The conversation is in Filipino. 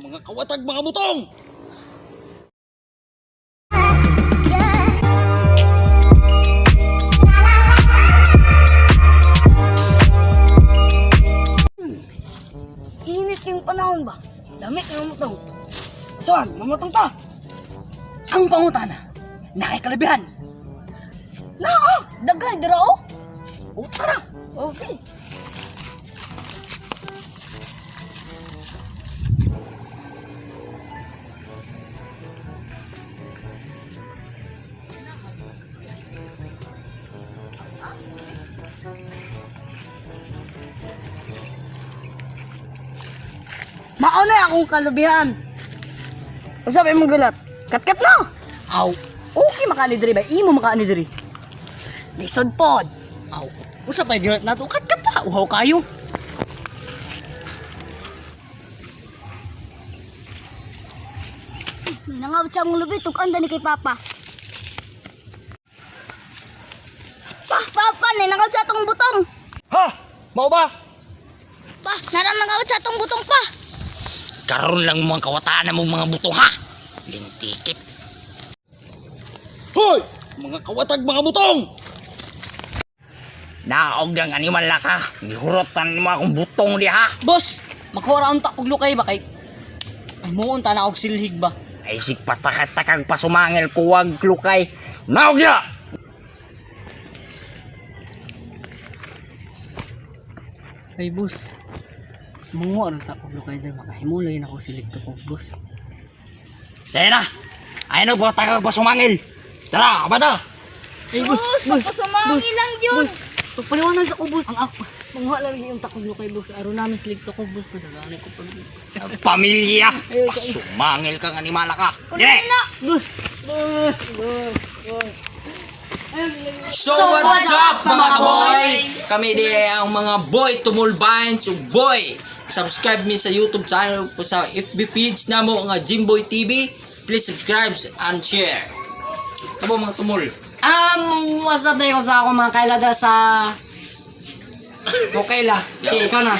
mga kawatag mga butong! Init yung panahon ba? Lamig ng mamutong. Saan? Mamutong pa. Ang pangutana, nakikalabihan. Dagay, dira o. O, tara. Okay. Mauna akong kalubihan. Sabi mo gulat. Kat-kat na. Aw. Okay makaani diri ba? Imo makaani diri. Lisod pod. Aw. Usa pa gulat nato. Kat-kat ta. Uhaw kayo. Nangawit sa akong lubi, tukanda ni kay Papa. Papa, nangawit sa atong butong. Ha? Mao ba? Pa, nangawit sa atong butong pa. Karon lang mga kawataan mong mga butong ha! Lintikip! Hoy! Mga kawatag mga butong! Naog ng animal na ka! Gihurotan mo akong butong di ha! Boss, maghora unta og lukay ba kay? Ay mo unta na og silhig ba? Ay sig patakag pasumangil kuwag klukay! Naog ya! Ay boss. Mungo ron ta og lukay diri makahimulay na ko silig to ko boss. Kaya na! Ayaw na patakag pasumangil! Tara! Abada! Ay Boss, magpasumangil lang yun. Boss, pagpaliwanan sa ko boss. Ang ako. Manguha lang yung takog lukay boss. Aron namin silig to ko boss. Padaganay ko pag. Pamilya! Pasumangil kang animal ka! Dire! Boss. So what's up mga boy? Kami di ang mga boy tumulbahin. So boy, subscribe me sa YouTube channel po sa FB page na mo nga Jimboy TV. Please subscribe and share. Tabo mga tumul. What's up na ko sa ako mga kailada sa... Okay la. Okay, ikaw na.